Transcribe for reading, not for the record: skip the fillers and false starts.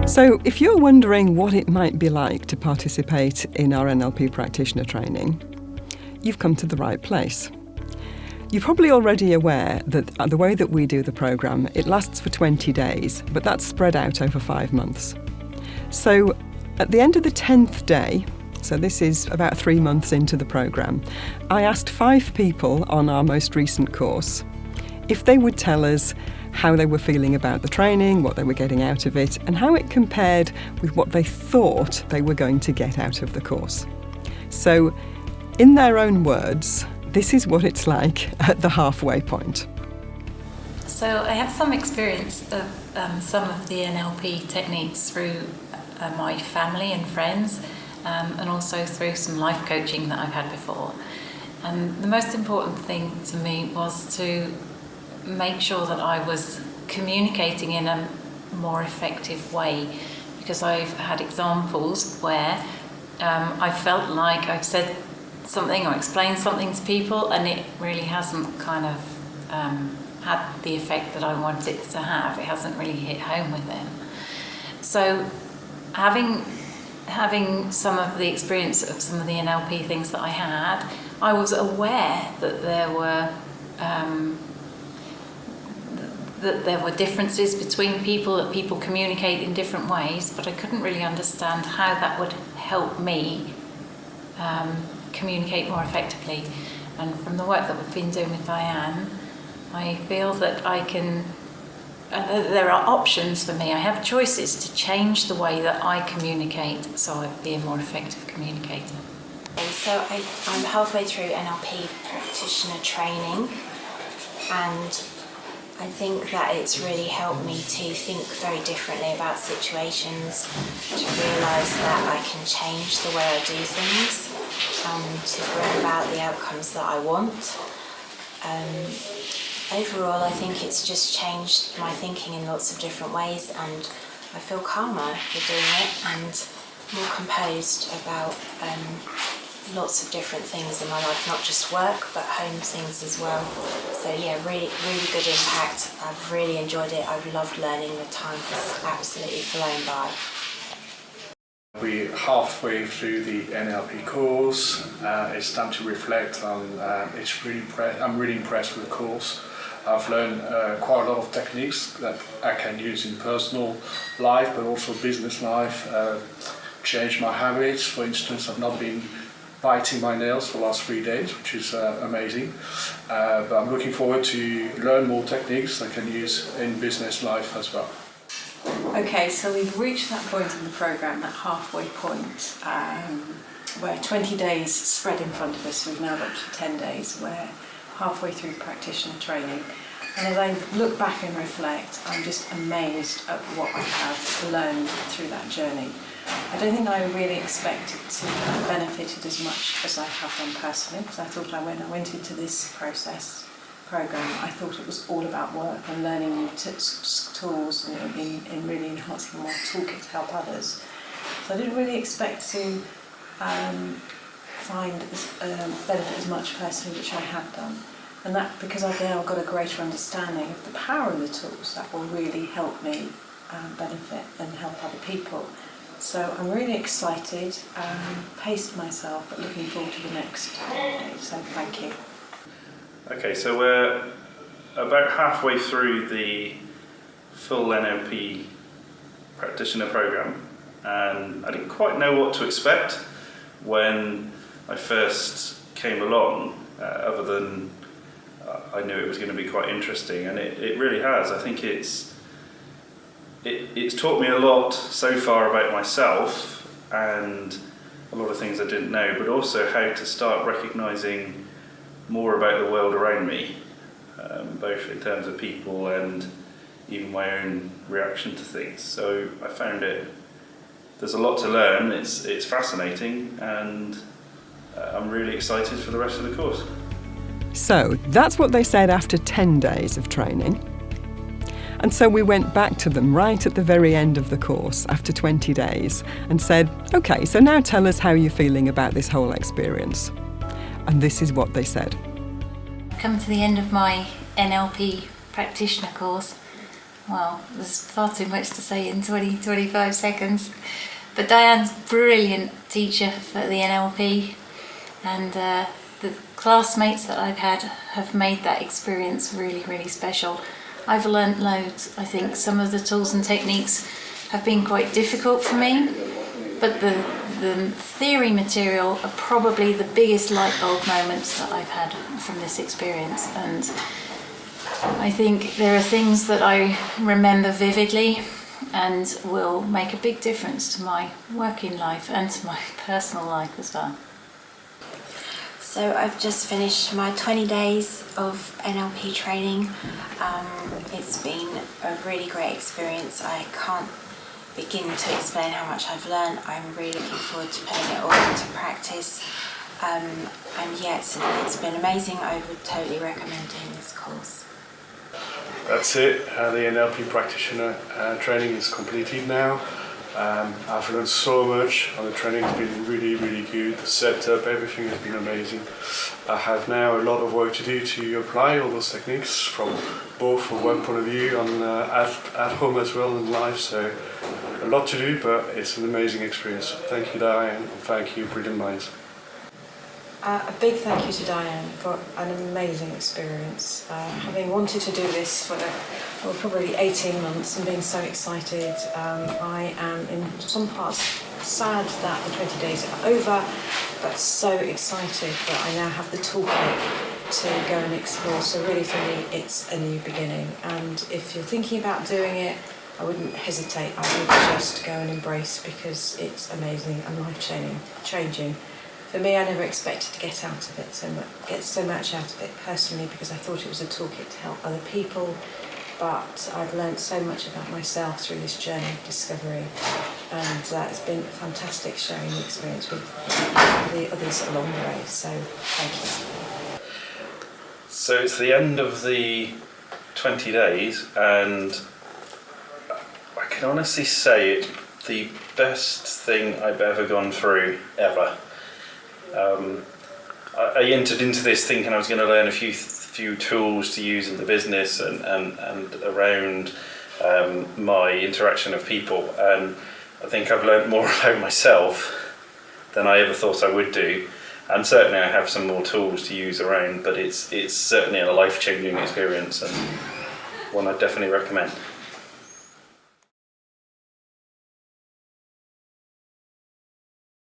So if you're wondering what it might be like to participate in our NLP Practitioner training, you've come to the right place. You're probably already aware that the way that we do the programme, it lasts for 20 days, but that's spread out over 5 months. So at the end of the 10th day, so this is about 3 months into the programme, I asked 5 people on our most recent course if they would tell us how they were feeling about the training, what they were getting out of it, and how it compared with what they thought they were going to get out of the course. So, in their own words, this is what it's like at the halfway point. So I have some experience of some of the NLP techniques through my family and friends, and also through some life coaching that I've had before. And the most important thing to me was to make sure that I was communicating in a more effective way, because I've had examples where I felt like I've said something or explained something to people and it really hasn't kind of had the effect that I wanted it to have. It hasn't really hit home with them. So having some of the experience of some of the NLP things that I had, I was aware that there were differences between people, that people communicate in different ways, but I couldn't really understand how that would help me communicate more effectively. And from the work that we've been doing with Dianne, I feel that I can, there are options for me. I have choices to change the way that I communicate so I'd be a more effective communicator. So I'm halfway through NLP Practitioner training, and I think that it's really helped me to think very differently about situations, to realise that I can change the way I do things, to bring about the outcomes that I want. Overall, I think it's just changed my thinking in lots of different ways, and I feel calmer for doing it and more composed about lots of different things in my life, not just work but home things as well. So yeah, really good impact. I've really enjoyed it. I've loved learning. The time has absolutely flown by. We're halfway through the NLP course. It's time to reflect on. I'm really impressed with the course. I've learned quite a lot of techniques that I can use in personal life, but also business life. Change my habits. For instance, I've not been biting my nails for the last 3 days, which is amazing. But I'm looking forward to learn more techniques I can use in business life as well. Okay, so we've reached that point in the programme, that halfway point, where 20 days spread in front of us. We've now got to 10 days. We're halfway through practitioner training. And as I look back and reflect, I'm just amazed at what I have learned through that journey. I don't think I really expected to have benefited as much as I have done personally, because I thought when I went into this programme, I thought it was all about work and learning new tools and in really enhancing my toolkit to help others. So I didn't really expect to benefit as much personally, which I have done. And that because I've now got a greater understanding of the power of the tools that will really help me benefit and help other people. So I'm really excited, paced myself, but looking forward to the next day. So thank you. Okay, so we're about halfway through the full NLP Practitioner programme, and I didn't quite know what to expect when I first came along, other than I knew it was going to be quite interesting, and it really has. I think it's taught me a lot so far about myself and a lot of things I didn't know, but also how to start recognising more about the world around me, both in terms of people and even my own reaction to things. So I found there's a lot to learn, it's fascinating, and I'm really excited for the rest of the course. So that's what they said after 10 days of training. And so we went back to them right at the very end of the course after 20 days and said, okay, so now tell us how you're feeling about this whole experience. And this is what they said. Come to the end of my NLP practitioner course. well, there's far too much to say in 20-25 seconds. But Dianne's a brilliant teacher for the NLP, and the classmates that I've had have made that experience really, really special. I've learnt loads. I think some of the tools and techniques have been quite difficult for me, but the theory material are probably the biggest light bulb moments that I've had from this experience. And I think there are things that I remember vividly and will make a big difference to my working life and to my personal life as well. So I've just finished my 20 days of NLP training. It's been a really great experience. I can't begin to explain how much I've learned. I'm really looking forward to putting it all into practice. And yeah, it's been amazing. I would totally recommend doing this course. That's it. The NLP Practitioner training is completed now. I've learned so much, and the training has been really, really good. The setup, everything has been amazing. I have now a lot of work to do to apply all those techniques from both a work point of view and at home as well in life. So a lot to do, but it's an amazing experience. Thank you, Dianne, and thank you, Brilliant Minds. A big thank you to Dianne for an amazing experience. Having wanted to do this for probably 18 months and being so excited, I am in some parts sad that the 20 days are over, but so excited that I now have the toolkit to go and explore. So really for me it's a new beginning, and if you're thinking about doing it, I wouldn't hesitate. I would just go and embrace, because it's amazing and life-changing. For me, I never expected to get so much out of it personally, because I thought it was a toolkit to help other people, but I've learned so much about myself through this journey of discovery, and it's been fantastic sharing the experience with the others along the way, so thank you. So it's the end of the 20 days, and I can honestly say it's the best thing I've ever gone through, ever. I entered into this thinking I was going to learn a few tools to use in the business and around my interaction of people, and I think I've learned more about myself than I ever thought I would do, and certainly I have some more tools to use around, but it's certainly a life-changing experience and one I definitely recommend.